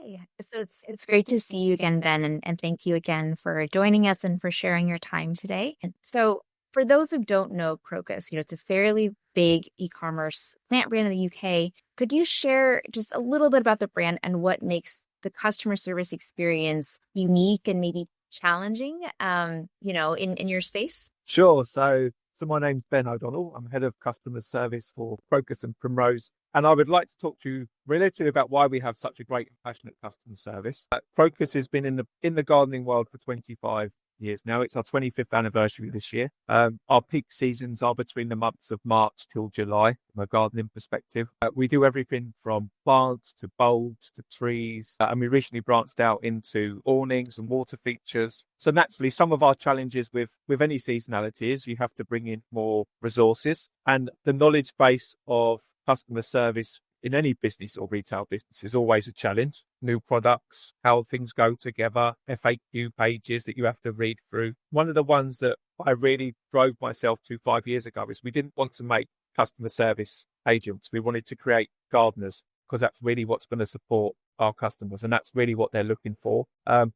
Hi. So it's great to see you again, Ben, and thank you again for joining us and for sharing your time today. And so for those who don't know Crocus, it's a fairly big e-commerce plant brand in the UK. Could you share just a little bit about the brand and what makes the customer service experience unique and maybe challenging, in your space? Sure. So my name's Ben O'Donnell. I'm head of customer service for Crocus and Primrose. And I would like to talk to you relatively about why we have such a great and passionate customer service. Crocus has been in the gardening world for 25 years now. It's our 25th anniversary this year. Our peak seasons are between the months of March till July from a gardening perspective. We do everything from plants to bulbs to trees. And we recently branched out into awnings and water features. So naturally, some of our challenges with any seasonality is you have to bring in more resources, and the knowledge base of customer service in any business or retail business is always a challenge. New products, how things go together, FAQ pages that you have to read through. One of the ones that I really drove myself to 5 years ago is we didn't want to make customer service agents. We wanted to create gardeners, because that's really what's going to support our customers, and that's really what they're looking for.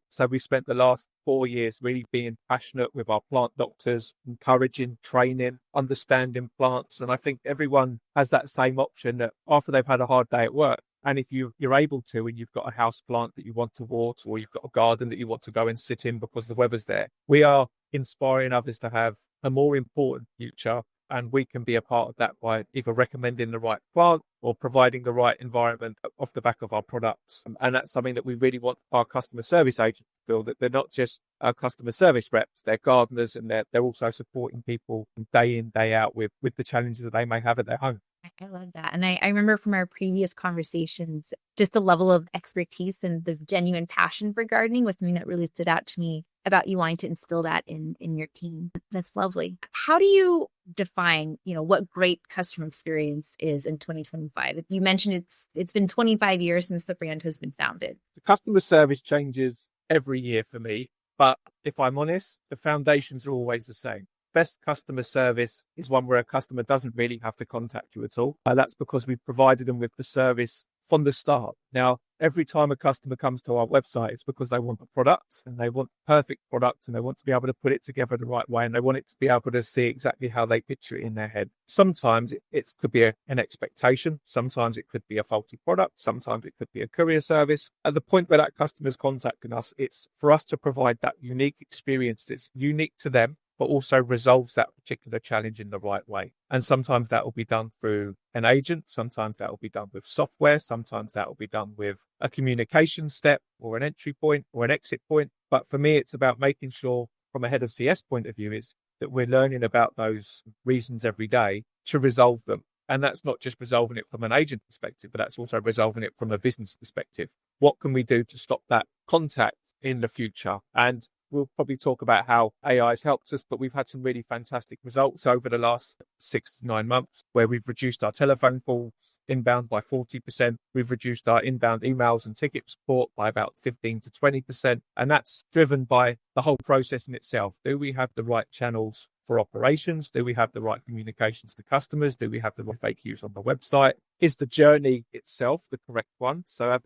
So we spent the last 4 years really being passionate with our plant doctors, encouraging, training, understanding plants. And I think everyone has that same option that after they've had a hard day at work, and if you're able to, and you've got a house plant that you want to water, or you've got a garden that you want to go and sit in because the weather's there, we are inspiring others to have a more important future. And we can be a part of that by either recommending the right plant or providing the right environment off the back of our products. And that's something that we really want our customer service agents to feel, that they're not just customer service reps, they're gardeners, and they're also supporting people day in, day out with the challenges that they may have at their home. I love that. And I remember from our previous conversations, just the level of expertise and the genuine passion for gardening was something that really stood out to me about you wanting to instill that in your team. That's lovely. How do you define, what great customer experience is in 2025? You mentioned it's been 25 years since the brand has been founded. The customer service changes every year for me, but if I'm honest, the foundations are always the same. Best customer service is one where a customer doesn't really have to contact you at all. That's because we've provided them with the service from the start. Now, every time a customer comes to our website, it's because they want a product, and they want the perfect product, and they want to be able to put it together the right way, and they want it to be able to see exactly how they picture it in their head. Sometimes it could be an expectation. Sometimes it could be a faulty product. Sometimes it could be a courier service. At the point where that customer's contacting us, it's for us to provide that unique experience that's unique to them, but also resolves that particular challenge in the right way. And sometimes that will be done through an agent. Sometimes that will be done with software. Sometimes that will be done with a communication step or an entry point or an exit point. But for me, it's about making sure from a head of CS point of view is that we're learning about those reasons every day to resolve them. And that's not just resolving it from an agent perspective, but that's also resolving it from a business perspective. What can we do to stop that contact in the future? And we'll probably talk about how AI has helped us, but we've had some really fantastic results over the last 6 to 9 months where we've reduced our telephone calls inbound by 40%. We've reduced our inbound emails and ticket support by about 15 to 20%. And that's driven by the whole process in itself. Do we have the right channels for operations? Do we have the right communications to customers? Do we have the right FAQs on the website? Is the journey itself the correct one? So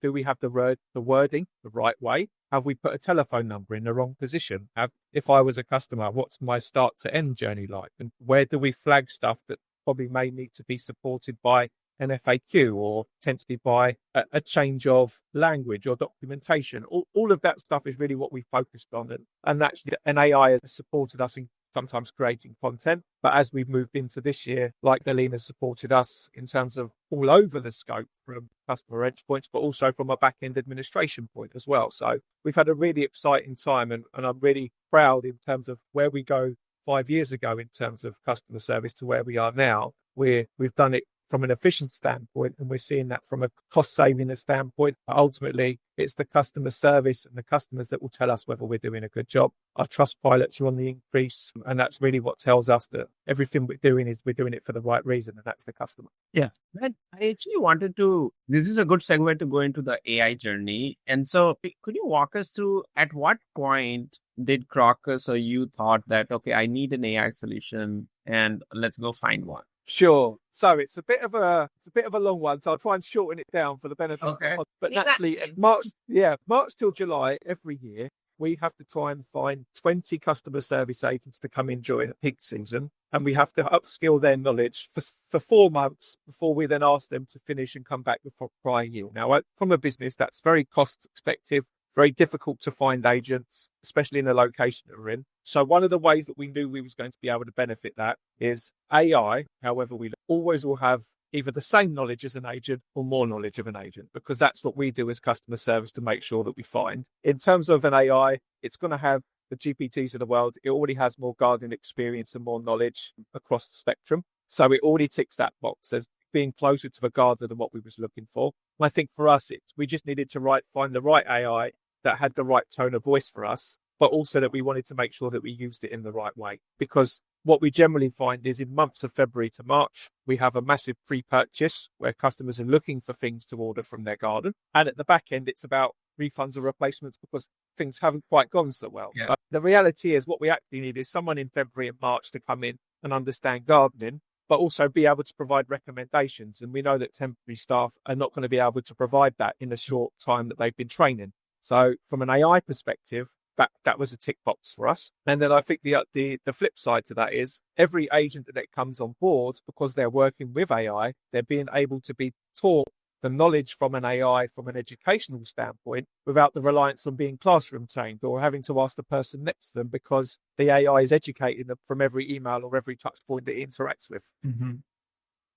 do we have the wording the right way? Have we put a telephone number in the wrong position? If I was a customer, what's my start to end journey like? And where do we flag stuff that probably may need to be supported by an FAQ or potentially by a change of language or documentation? All of that stuff is really what we focused on. And actually, an AI has supported us in sometimes creating content. But as we've moved into this year, like Alhena supported us in terms of all over the scope from customer edge points, but also from a back-end administration point as well. So we've had a really exciting time, and I'm really proud in terms of where we go 5 years ago in terms of customer service to where we are now. We've done it from an efficient standpoint, and we're seeing that from a cost saving standpoint. But ultimately, it's the customer service and the customers that will tell us whether we're doing a good job. Our Trustpilots are on the increase, and that's really what tells us that everything we're doing it for the right reason, and that's the customer. Yeah. But I actually this is a good segue to go into the AI journey. And so could you walk us through at what point did Crocus or you thought that, okay, I need an AI solution and let's go find one? Sure. So it's a bit of a long one. So I'll try and shorten it down for the benefit of the Okay. But Yeah, naturally, March till July every year, we have to try and find 20 customer service agents to come in during the peak season, and we have to upskill their knowledge for 4 months before we then ask them to finish and come back the prior year. Now, from a business, that's very cost effective. Very difficult to find agents, especially in the location that we're in. So one of the ways that we knew we was going to be able to benefit that is AI. However, we always will have either the same knowledge as an agent or more knowledge of an agent, because that's what we do as customer service to make sure that we find. In terms of an AI, it's going to have the GPTs of the world. It already has more gardening experience and more knowledge across the spectrum. So it already ticks that box as being closer to the gardener than what we was looking for. I think for us, we just needed to find the right AI that had the right tone of voice for us, but also that we wanted to make sure that we used it in the right way. Because what we generally find is in months of February to March, we have a massive pre-purchase where customers are looking for things to order from their garden. And at the back end, it's about refunds or replacements because things haven't quite gone so well. Yeah. But the reality is what we actually need is someone in February and March to come in and understand gardening, but also be able to provide recommendations. And we know that temporary staff are not going to be able to provide that in the short time that they've been training. So from an AI perspective, that was a tick box for us. And then I think the flip side to that is every agent that comes on board, because they're working with AI, they're being able to be taught the knowledge from an AI from an educational standpoint without the reliance on being classroom trained or having to ask the person next to them, because the AI is educating them from every email or every touch point that it interacts with. Mm-hmm.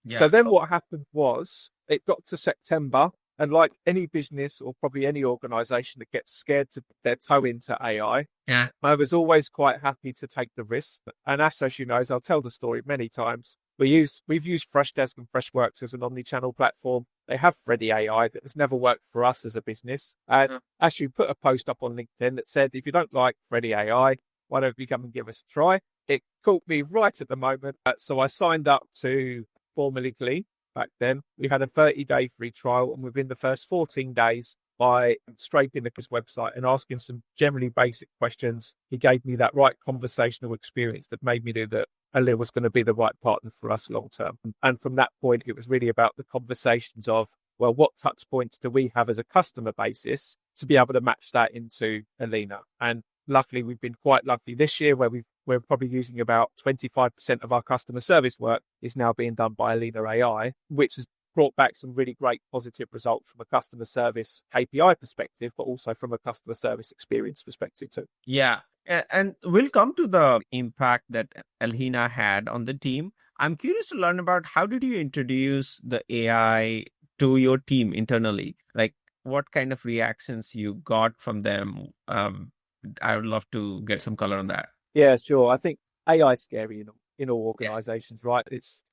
Yeah. So then what happened was it got to September. And like any business or probably any organization that gets scared to their toe into AI, I was always quite happy to take the risk. And as you know, I'll tell the story many times. We've used Freshdesk and Freshworks as an omni-channel platform. They have Freddy AI that has never worked for us as a business. And Ashu put a post up on LinkedIn that said, if you don't like Freddy AI, why don't you come and give us a try? It caught me right at the moment. So I signed up to Formally Glee. Back then, we had a 30-day free trial, and within the first 14 days, by scraping his website and asking some generally basic questions, he gave me that right conversational experience that made me know that Alhena was going to be the right partner for us long term. And from that point, it was really about the conversations of, well, what touch points do we have as a customer basis to be able to match that into Alhena? And luckily, we've been quite lucky this year where we're probably using about 25% of our customer service work is now being done by Alhena AI, which has brought back some really great positive results from a customer service KPI perspective, but also from a customer service experience perspective too. Yeah. And we'll come to the impact that Alhena had on the team. I'm curious to learn about how did you introduce the AI to your team internally? Like what kind of reactions you got from them? I would love to get some color on that. Yeah, sure. I think AI is scary in all organizations, right?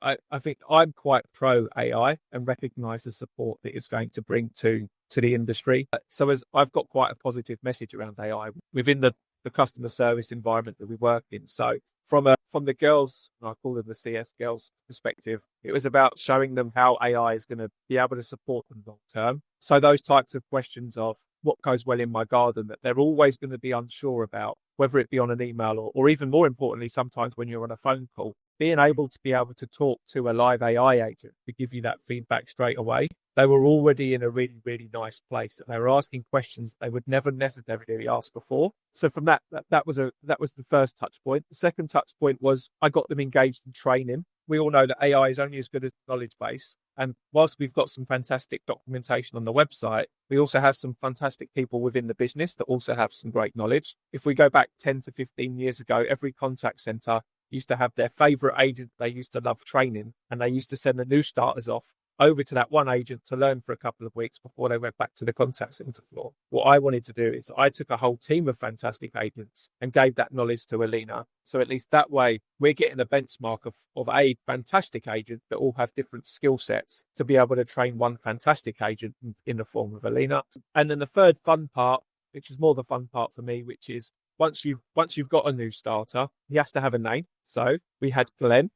I think I'm quite pro AI and recognize the support that it's going to bring to the industry. So as I've got quite a positive message around AI within the customer service environment that we work in. So from the girls, I call them the CS girls perspective, it was about showing them how AI is going to be able to support them long term. So those types of questions of what goes well in my garden that they're always going to be unsure about, whether it be on an email or even more importantly, sometimes when you're on a phone call, being able to talk to a live AI agent to give you that feedback straight away. They were already in a really, really nice place. They were asking questions they would never necessarily ask before. So from that was the first touch point. The second touch point was I got them engaged in training. We all know that AI is only as good as the knowledge base. And whilst we've got some fantastic documentation on the website, we also have some fantastic people within the business that also have some great knowledge. If we go back 10 to 15 years ago, every contact center used to have their favorite agent they used to love training, and they used to send the new starters off over to that one agent to learn for a couple of weeks before they went back to the contact center floor. What I wanted to do is I took a whole team of fantastic agents and gave that knowledge to Alhena. So at least that way we're getting a benchmark of a fantastic agent that all have different skill sets to be able to train one fantastic agent in the form of Alhena. And then the third fun part, which is more the fun part for me, which is once you've got a new starter, he has to have a name. So we had Glenn,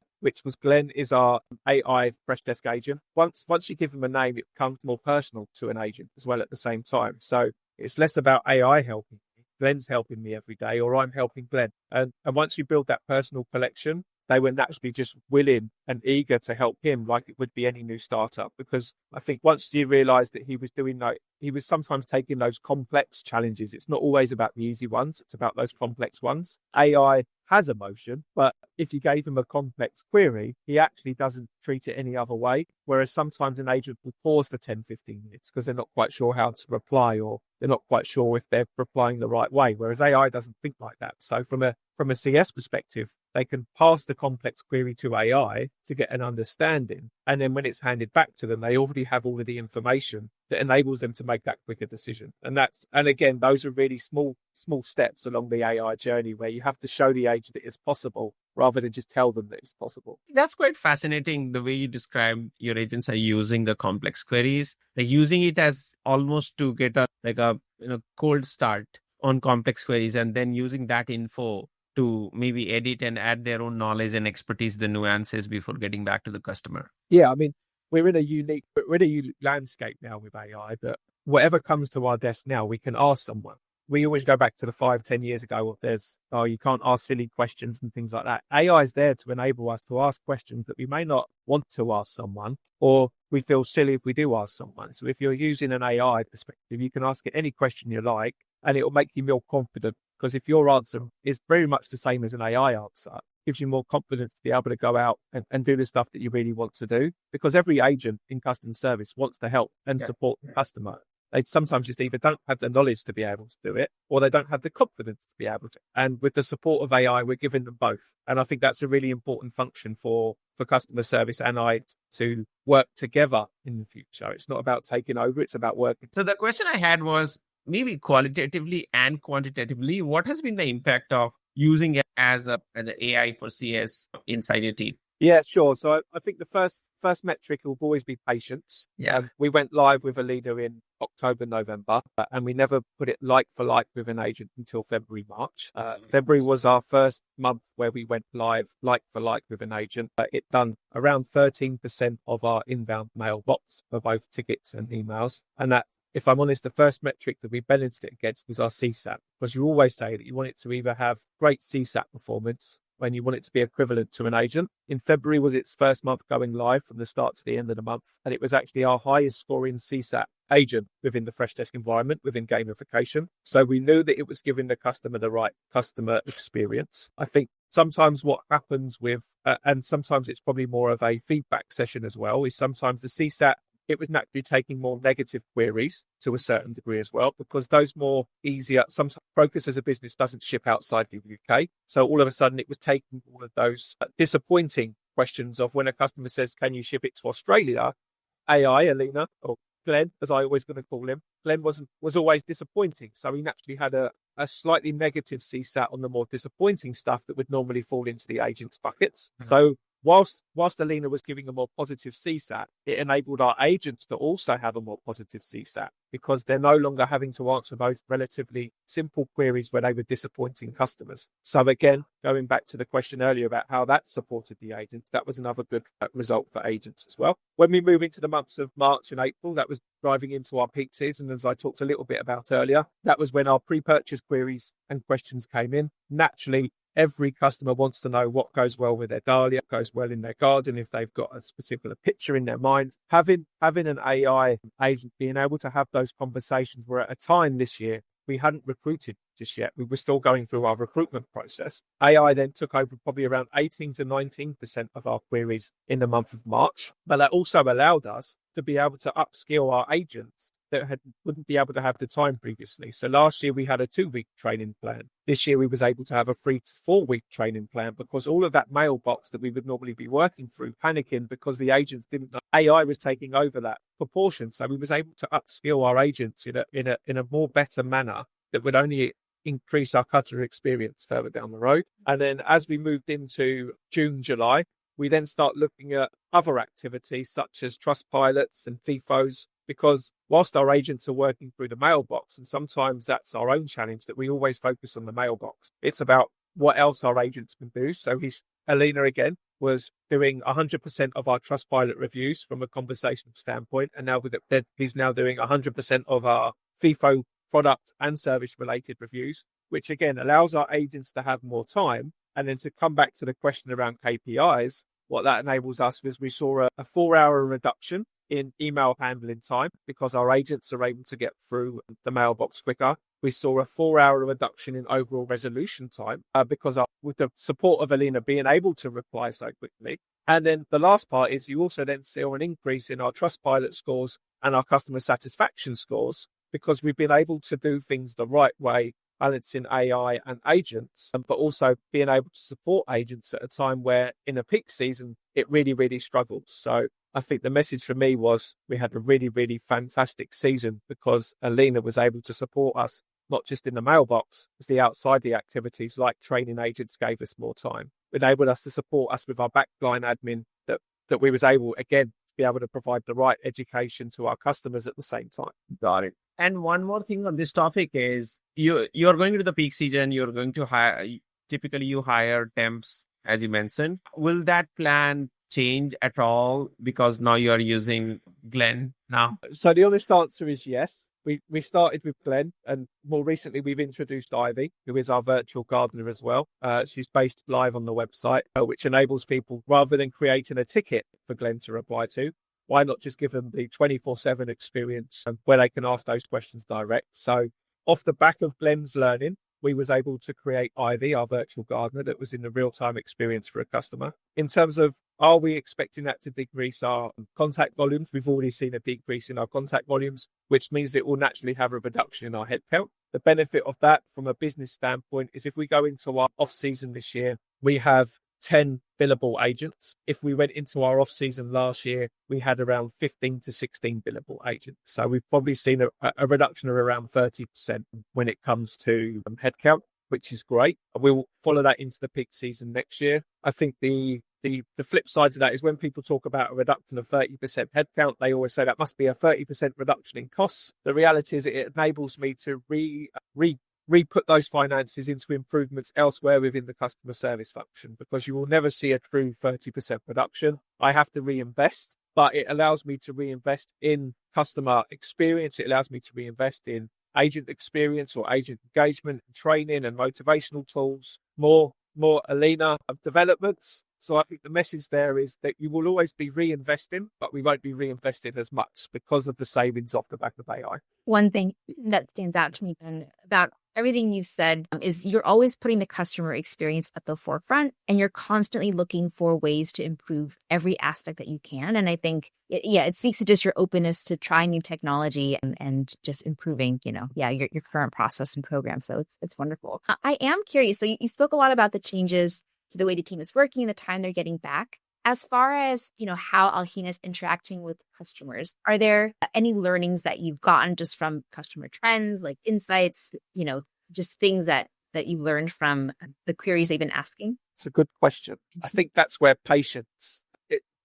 Glenn is our AI Freshdesk agent. Once you give him a name, it becomes more personal to an agent as well at the same time. So it's less about AI helping me. Glenn's helping me every day, or I'm helping Glenn. And once you build that personal collection, they were naturally just willing and eager to help him like it would be any new startup. Because I think once you realize that he was doing like, he was sometimes taking those complex challenges. It's not always about the easy ones. It's about those complex ones. AI has emotion, but if you gave him a complex query, he actually doesn't treat it any other way. Whereas sometimes an agent will pause for 10, 15 minutes because they're not quite sure how to reply, or they're not quite sure if they're replying the right way. Whereas AI doesn't think like that. So from a CS perspective, they can pass the complex query to AI to get an understanding. And then when it's handed back to them, they already have all of the information that enables them to make that quicker decision. And again, those are really small steps along the AI journey where you have to show the agent that it's possible rather than just tell them that it's possible. That's quite fascinating, the way you describe your agents are using the complex queries, like using it as almost to get a cold start on complex queries, and then using that info to maybe edit and add their own knowledge and expertise, the nuances before getting back to the customer. Yeah, I mean, we're in a unique landscape now with AI, but whatever comes to our desk now, we can ask someone. We always go back to the 5-10 years ago of you can't ask silly questions and things like that. AI is there to enable us to ask questions that we may not want to ask someone, or we feel silly if we do ask someone. So if you're using an AI perspective, you can ask it any question you like, and it will make you more confident. Because if your answer is very much the same as an AI answer, it gives you more confidence to be able to go out and do the stuff that you really want to do. Because every agent in customer service wants to help and support the customer. They sometimes just either don't have the knowledge to be able to do it, or they don't have the confidence to be able to. And with the support of AI, we're giving them both. And I think that's a really important function for customer service and I to work together in the future. It's not about taking over, it's about working. So the question I had was, maybe qualitatively and quantitatively, what has been the impact of using it as an AI for CS inside your team? Yeah, sure. So I think the first metric will always be patience. Yeah. We went live with a leader in October, November, and we never put it like for like with an agent until February, March. February was our first month where we went live like for like with an agent. It done around 13% of our inbound mailbox for both tickets and emails. And that, if I'm honest, the first metric that we balanced it against was our CSAT, because you always say that you want it to either have great CSAT performance when you want it to be equivalent to an agent. In February was its first month going live from the start to the end of the month, and it was actually our highest scoring CSAT agent within the Freshdesk environment, within gamification. So we knew that it was giving the customer the right customer experience. I think sometimes what happens with, and sometimes it's probably more of a feedback session as well, is sometimes the CSAT, it was naturally taking more negative queries to a certain degree as well, because those more easier, sometimes Crocus as a business doesn't ship outside the UK. So all of a sudden it was taking all of those disappointing questions of when a customer says, can you ship it to Australia? AI, Alhena, or Glenn, as I always going to call him, Glenn was always disappointing. So he naturally had a slightly negative CSAT on the more disappointing stuff that would normally fall into the agent's buckets. Mm-hmm. So whilst Alhena was giving a more positive CSAT, it enabled our agents to also have a more positive CSAT, because they're no longer having to answer those relatively simple queries where they were disappointing customers. So again, going back to the question earlier about how that supported the agents, that was another good result for agents as well. When we move into the months of March and April, that was driving into our peak season. As I talked a little bit about earlier, that was when our pre-purchase queries and questions came in. Naturally, every customer wants to know what goes well with their dahlia, what goes well in their garden, if they've got a particular picture in their mind. Having an AI agent being able to have those conversations, where at a time this year, we hadn't recruited just yet. We were still going through our recruitment process. AI then took over probably around 18 to 19% of our queries in the month of March. But that also allowed us to be able to upskill our agents that wouldn't be able to have the time previously. So last year we had a 2-week training plan. This year we was able to have a 3 to 4 week training plan, because all of that mailbox that we would normally be working through, panicking because the agents didn't know, AI was taking over that proportion. So we was able to upskill our agents in a more better manner that would only increase our customer experience further down the road. And then as we moved into June, July, we then start looking at other activities such as Trustpilots and FIFOs, because whilst our agents are working through the mailbox, and sometimes that's our own challenge, that we always focus on the mailbox, it's about what else our agents can do. So Alhena again was doing 100% of our Trustpilot reviews from a conversational standpoint, and now he's now doing 100% of our FIFO product and service related reviews, which again allows our agents to have more time And then to come back to the question around KPIs, what that enables us is we saw a 4-hour reduction in email handling time because our agents are able to get through the mailbox quicker. We saw a 4-hour reduction in overall resolution time because with the support of Alhena being able to reply so quickly. And then the last part is you also then see an increase in our Trustpilot scores and our customer satisfaction scores because we've been able to do things the right way, balancing AI and agents, but also being able to support agents at a time where in a peak season, it really, really struggles. So I think the message for me was we had a really, really fantastic season because Alhena was able to support us, not just in the mailbox, it's the outside the activities like training agents gave us more time. It enabled us to support us with our backline admin that we was able, again, to be able to provide the right education to our customers at the same time. Got it. And one more thing on this topic is you're going into the peak season, you're going to hire, typically you hire temps, as you mentioned. Will that plan change at all because now you're using Glenn now? So the honest answer is yes. We started with Glenn, and more recently we've introduced Ivy, who is our virtual gardener as well. She's based live on the website, which enables people, rather than creating a ticket for Glenn to reply to, why not just give them the 24/7 experience where they can ask those questions direct? So off the back of Glenn's learning, we was able to create Ivy, our virtual gardener, that was in the real-time experience for a customer. In terms of, are we expecting that to decrease our contact volumes? We've already seen a decrease in our contact volumes, which means it will naturally have a reduction in our headcount. The benefit of that from a business standpoint is if we go into our off-season this year, we have 10 billable agents. If we went into our off-season last year, we had around 15 to 16 billable agents. So we've probably seen a reduction of around 30% when it comes to headcount, which is great. We'll follow that into the peak season next year. I think the flip side to that is when people talk about a reduction of 30% headcount, they always say that must be a 30% reduction in costs. The reality is it enables me to re-put those finances into improvements elsewhere within the customer service function, because you will never see a true 30% reduction. I have to reinvest, but it allows me to reinvest in customer experience. It allows me to reinvest in agent experience or agent engagement, training and motivational tools, more Alhena developments. So I think the message there is that you will always be reinvesting, but we won't be reinvesting as much because of the savings off the back of AI. One thing that stands out to me, Ben, about everything you've said is you're always putting the customer experience at the forefront, and you're constantly looking for ways to improve every aspect that you can. And I think, it speaks to just your openness to try new technology and just improving, your current process and program. So it's wonderful. I am curious. So you spoke a lot about the changes to the way the team is working and the time they're getting back. As far as, how Alhena is interacting with customers, are there any learnings that you've gotten just from customer trends, like insights, just things that you learned from the queries they've been asking? It's a good question. I think that's where patience,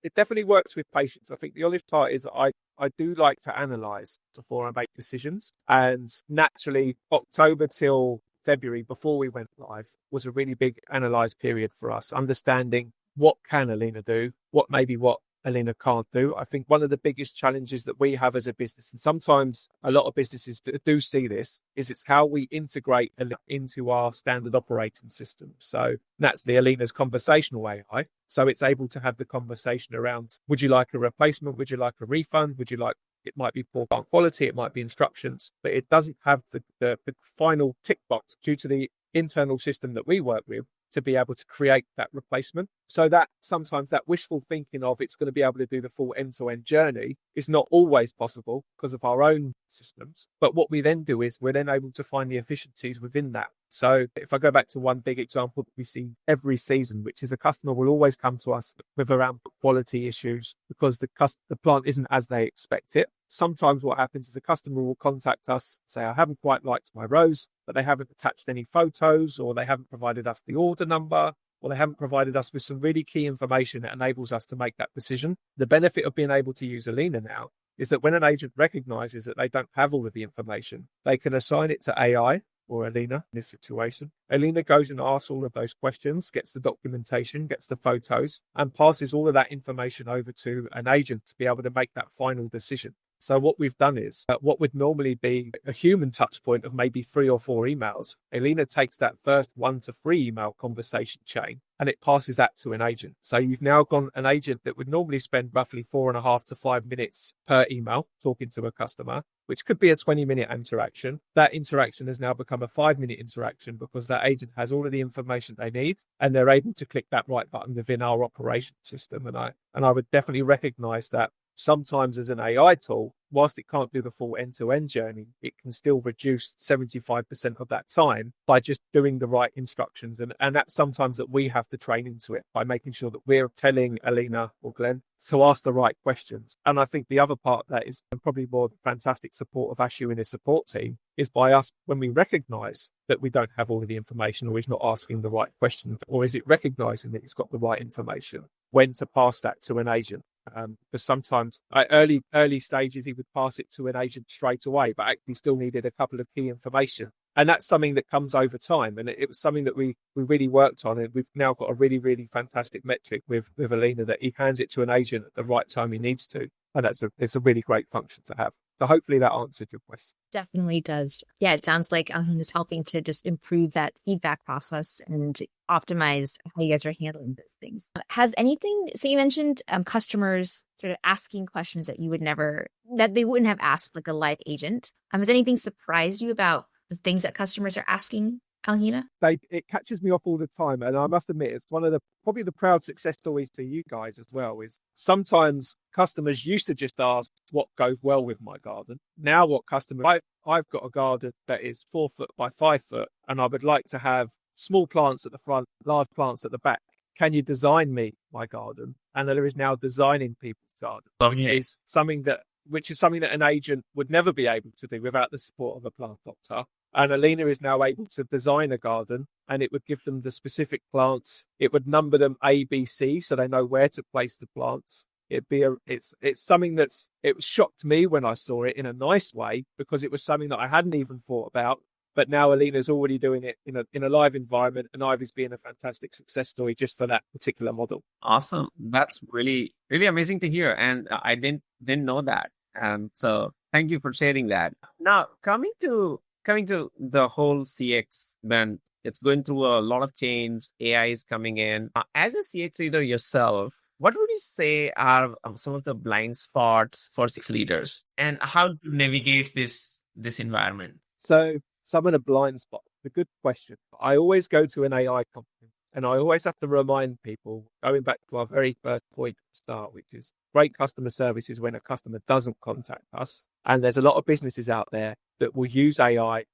it definitely works with patience. I think the honest part is I do like to analyze before I make decisions. And naturally, October till February, before we went live, was a really big analyze period for us, understanding what can Alhena do, what Alhena can't do. I think one of the biggest challenges that we have as a business, and sometimes a lot of businesses do see this, is it's how we integrate into our standard operating system. So naturally, Alhena's conversational AI. So it's able to have the conversation around, would you like a replacement? Would you like a refund? It might be poor quality, it might be instructions, but it doesn't have the final tick box due to the internal system that we work with to be able to create that replacement. So that sometimes that wishful thinking of it's going to be able to do the full end-to-end journey is not always possible because of our own systems. But what we then do is we're then able to find the efficiencies within that. So if I go back to one big example that we see every season, which is a customer will always come to us with around quality issues because the plant isn't as they expect it. Sometimes what happens is a customer will contact us, say, I haven't quite liked my rows, but they haven't attached any photos, or they haven't provided us the order number, or they haven't provided us with some really key information that enables us to make that decision. The benefit of being able to use Alhena now is that when an agent recognizes that they don't have all of the information, they can assign it to AI or Alhena in this situation. Alhena goes and asks all of those questions, gets the documentation, gets the photos, and passes all of that information over to an agent to be able to make that final decision. So what we've done is what would normally be a human touch point of maybe 3 or 4 emails, Alhena takes that first 1 to 3 email conversation chain and it passes that to an agent. So you've now got an agent that would normally spend roughly 4.5 to 5 minutes per email talking to a customer, which could be a 20-minute interaction. That interaction has now become a 5-minute interaction because that agent has all of the information they need and they're able to click that right button within our operation system. And I would definitely recognize that sometimes as an AI tool, whilst it can't do the full end-to-end journey, it can still reduce 75% of that time by just doing the right instructions. And that's sometimes that we have to train into it by making sure that we're telling Alhena or Glenn to ask the right questions. And I think the other part of that is, and probably more fantastic support of Ashu and his support team, is by us, when we recognize that we don't have all of the information or he's not asking the right question, or is it recognizing that he's got the right information, when to pass that to an agent. Because sometimes at early stages, he would pass it to an agent straight away, but actually still needed a couple of key information. And that's something that comes over time. And it was something that we really worked on. And we've now got a really, really fantastic metric with Alhena that he hands it to an agent at the right time he needs to. And it's a really great function to have. So hopefully that answered your question. Definitely does. Yeah, it sounds like Alhena is helping to just improve that feedback process and optimize how you guys are handling those things. Has anything, so you mentioned customers sort of asking questions that that they wouldn't have asked like a live agent. Has anything surprised you about the things that customers are asking Alhena? It catches me off all the time. And I must admit, it's one of probably the proud success stories to you guys as well, is sometimes customers used to just ask what goes well with my garden. Now I've got a garden that is 4 foot by 5 foot, and I would like to have small plants at the front, large plants at the back. Can you design me my garden? And there is now designing people's gardens, which is something that an agent would never be able to do without the support of a plant doctor. And Alhena is now able to design a garden, and it would give them the specific plants. It would number them A, B, C, so they know where to place the plants. It's something it shocked me when I saw it in a nice way, because it was something that I hadn't even thought about. But now Alhena's already doing it in a live environment, and Ivy's being a fantastic success story just for that particular model. Awesome. That's really, really amazing to hear. And I didn't know that. And so thank you for sharing that. Now, coming to the whole CX, then it's going through a lot of change. AI is coming in. As a CX leader yourself, what would you say are some of the blind spots for CX leaders, and how to navigate this environment? So some of the blind spots, a good question. I always go to an AI company, and I always have to remind people, going back to our very first point at the start, which is great customer service is when a customer doesn't contact us. And there's a lot of businesses out there that will use AI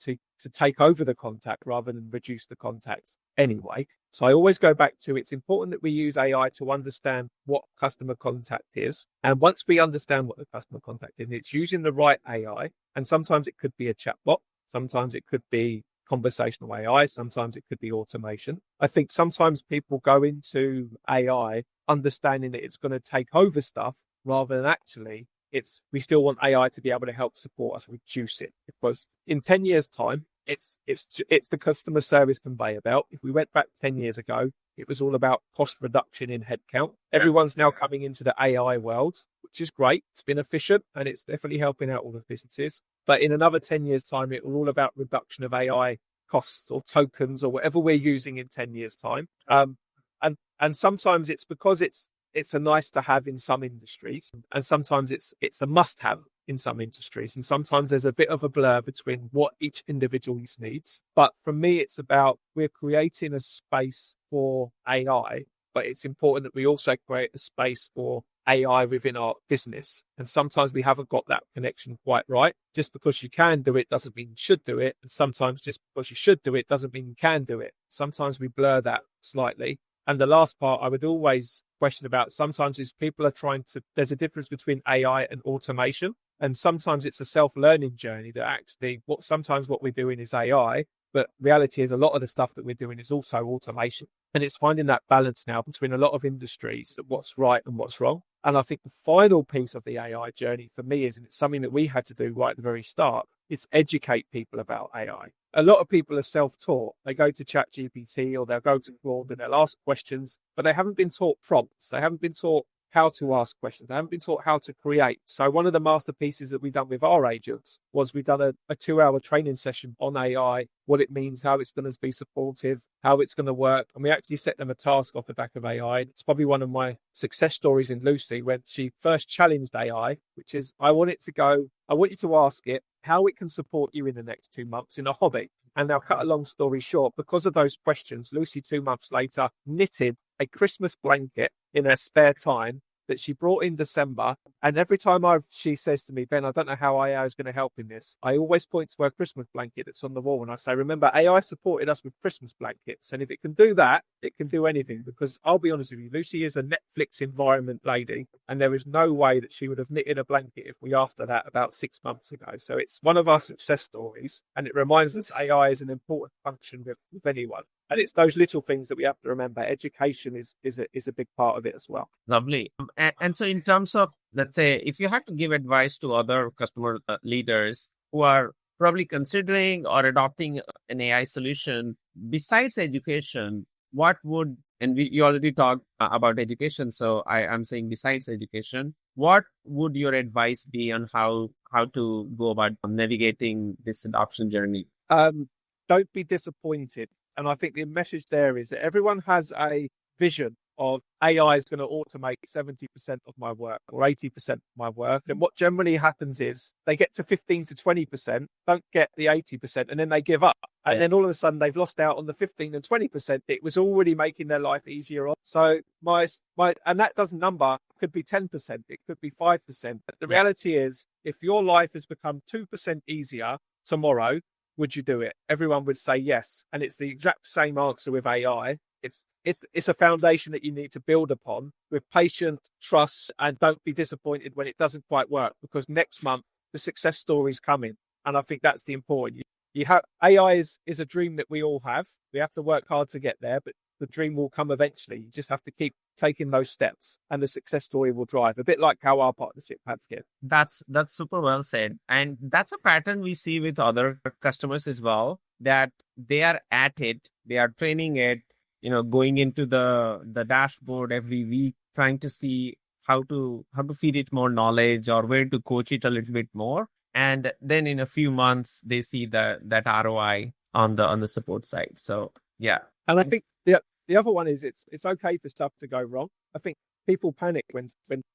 to take over the contact rather than reduce the contacts anyway. So I always go back to, it's important that we use AI to understand what customer contact is. And once we understand what the customer contact is, it's using the right AI. And sometimes it could be a chatbot. Sometimes it could be conversational AI. Sometimes it could be automation. I think sometimes people go into AI understanding that it's going to take over stuff rather than actually we still want AI to be able to help support us reduce it. Because in 10 years' time, it's the customer service conveyor belt. If we went back 10 years ago, it was all about cost reduction in headcount. Everyone's now coming into the AI world, which is great. It's been efficient and it's definitely helping out all the businesses. But in another 10 years' time, it will all about reduction of AI costs or tokens or whatever we're using in 10 years' time. And sometimes it's because it's a nice to have in some industries, and sometimes it's a must have in some industries. And sometimes there's a bit of a blur between what each individual needs. But for me, it's about, we're creating a space for AI, but it's important that we also create a space for AI within our business. And sometimes we haven't got that connection quite right. Just because you can do it doesn't mean you should do it. And sometimes just because you should do it doesn't mean you can do it. Sometimes we blur that slightly. And the last part I would always question about sometimes is people are there's a difference between AI and automation. And sometimes it's a self-learning journey that actually sometimes what we're doing is AI, but reality is a lot of the stuff that we're doing is also automation. And it's finding that balance now between a lot of industries, of what's right and what's wrong. And I think the final piece of the AI journey for me is, and it's something that we had to do right at the very start, it's educate people about AI. A lot of people are self-taught. They go to ChatGPT or they'll go to Claude and they'll ask questions, but they haven't been taught prompts. They haven't been taught how to ask questions. They haven't been taught how to create. So one of the masterpieces that we've done with our agents was we've done a 2-hour training session on AI, what it means, how it's going to be supportive, how it's going to work. And we actually set them a task off the back of AI. It's probably one of my success stories in Lucy when she first challenged AI, which is, I want you to ask it how it can support you in the next 2 months in a hobby. And now, cut a long story short, because of those questions, Lucy 2 months later knitted a Christmas blanket in her spare time that she brought in December. And every time she says to me, Ben, I don't know how AI is going to help in this, I always point to her Christmas blanket that's on the wall. And I say, remember, AI supported us with Christmas blankets. And if it can do that, it can do anything. Because I'll be honest with you, Lucy is a Netflix environment lady. And there is no way that she would have knitted a blanket if we asked her that about 6 months ago. So it's one of our success stories. And it reminds us AI is an important function with anyone. And it's those little things that we have to remember. Education is a big part of it as well. Lovely. And so in terms of, let's say, if you had to give advice to other customer leaders who are probably considering or adopting an AI solution, besides education, what would, and you already talked about education, so I'm saying besides education, what would your advice be on how to go about navigating this adoption journey? Don't be disappointed. And I think the message there is that everyone has a vision of AI is going to automate 70% of my work or 80% of my work. And what generally happens is they get to 15 to 20%, don't get the 80%, and then they give up. And then all of a sudden they've lost out on the 15 and 20%. It was already making their life easier. So and that doesn't number could be 10%. It could be 5%. But the reality is, if your life has become 2% easier tomorrow, would you do it? Everyone would say yes. And it's the exact same answer with AI. It's a foundation that you need to build upon with patience, trust, and don't be disappointed when it doesn't quite work, because next month the success stories come in. And I think that's the important. You have AI is a dream that we all have. We have to work hard to get there, but the dream will come eventually. You just have to keep taking those steps, and the success story will drive. A bit like how our partnership has get. That's super well said, and that's a pattern we see with other customers as well. That they are at it, they are training it, going into the dashboard every week, trying to see how to feed it more knowledge or where to coach it a little bit more, and then in a few months they see that ROI on the support side. So yeah, and I think the other one is it's okay for stuff to go wrong. I think people panic when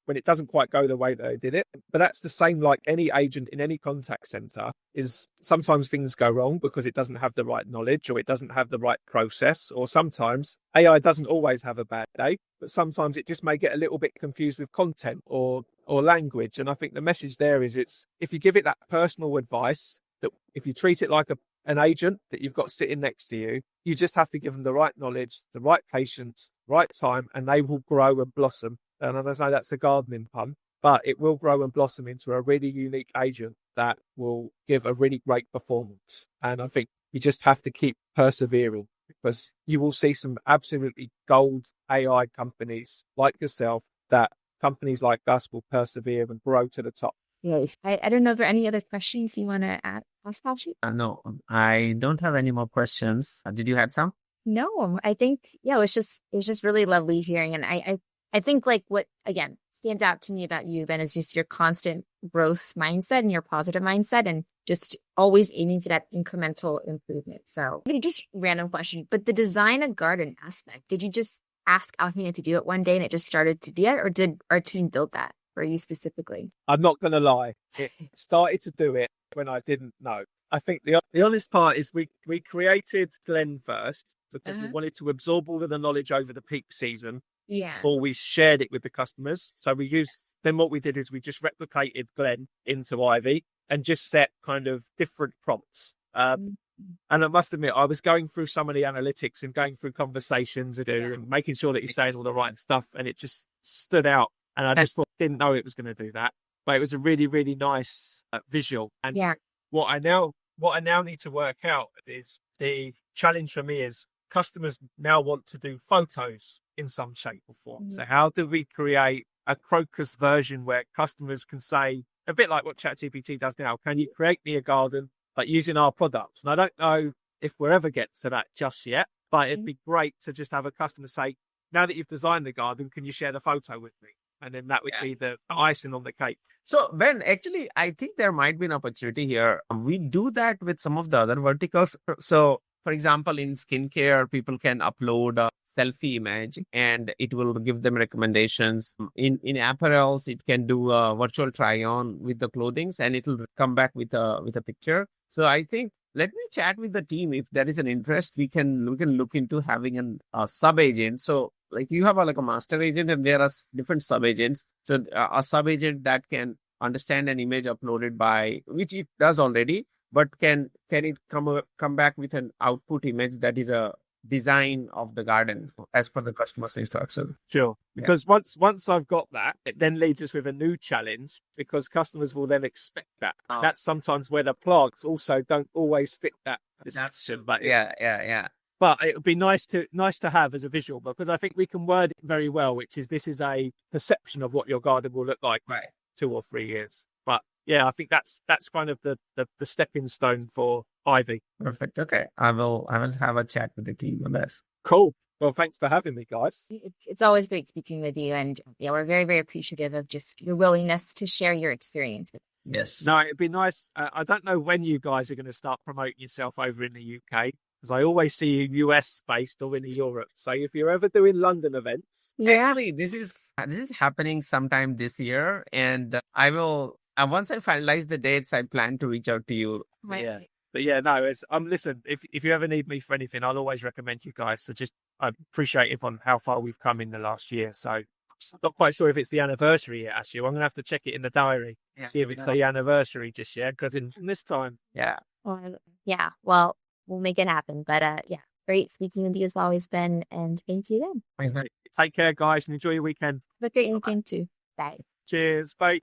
it doesn't quite go the way that they did it. But that's the same like any agent in any contact center. Is sometimes things go wrong because it doesn't have the right knowledge or it doesn't have the right process, or sometimes AI doesn't always have a bad day, but sometimes it just may get a little bit confused with content or language. And I think the message there is it's if you give it that personal advice, that if you treat it like an agent that you've got sitting next to you, you just have to give them the right knowledge, the right patience, right time, and they will grow and blossom. And I know that's a gardening pun, but it will grow and blossom into a really unique agent that will give a really great performance. And I think you just have to keep persevering, because you will see some absolutely gold AI companies like yourself, that companies like us will persevere and grow to the top. Yes. I don't know if there are any other questions you want to ask, Ashu? No, I don't have any more questions. Did you have some? No, I think, it was just really lovely hearing. And I think like what, again, stands out to me about you, Ben, is just your constant growth mindset and your positive mindset, and just always aiming for that incremental improvement. So just random question, but the design a garden aspect, did you just ask Alhena to do it one day and it just started to do it, or did our team build that for you specifically? I'm not going to lie. It started to do it when I didn't know. I think the honest part is we created Glenn first because we wanted to absorb all of the knowledge over the peak season before we shared it with the customers. So then what we did is we just replicated Glenn into Ivy and just set kind of different prompts. And I must admit, I was going through some of the analytics and going through conversations and making sure that he says all the right stuff, and it just stood out. And I just didn't know it was going to do that, but it was a really, really nice visual. And what I now need to work out is the challenge for me is customers now want to do photos in some shape or form. So how do we create a Crocus version where customers can say, a bit like what ChatGPT does now, can you create me a garden, but using our products? And I don't know if we'll ever get to that just yet, but it'd be great to just have a customer say, now that you've designed the garden, can you share the photo with me? And then that would Yeah. be the icing on the cake. So, Ben, actually, I think there might be an opportunity here. We do that with some of the other verticals. So, for example, in skincare, people can upload a selfie image and it will give them recommendations. In apparels, it can do a virtual try on with the clothings and it will come back with a picture. So, I think let me chat with the team. If there is an interest, we can look into having a sub agent. So, like you have like a master agent and there are different sub agents. So a sub agent that can understand an image uploaded by, which it does already, but can it come back with an output image that is a design of the garden as per the customer's instruction. Sure. Yeah. Because once I've got that, it then leads us with a new challenge because customers will then expect that. Oh. That's sometimes where the plugs also don't always fit that description. But Yeah. But it would be nice to have as a visual because I think we can word it very well, which is this is a perception of what your garden will look like Right. 2 or 3 years. But yeah, I think that's kind of the stepping stone for Ivy. Perfect. Okay. I will have a chat with the team on this. Cool. Well, thanks for having me, guys. It's always great speaking with you. And yeah, we're very, very appreciative of just your willingness to share your experience with us. Yes. No, it'd be nice. I don't know when you guys are going to start promoting yourself over in the UK because I always see you US based or in Europe. So if you're ever doing London events, Actually, this is happening sometime this year, and I will once I finalize the dates, I plan to reach out to you. Right. Yeah. But yeah, no, it's listen, if you ever need me for anything, I'll always recommend you guys. So just I appreciate it on how far we've come in the last year. So not quite sure if it's the anniversary yet, Ashu. I'm gonna have to check it in the diary, see if it's the anniversary just yet, because in this time. Yeah. Yeah. Well, we'll make it happen. But yeah, great speaking with you as always, Ben. And thank you again. Take care, guys, and enjoy your weekend. Have a great weekend too. Bye. Cheers. Bye.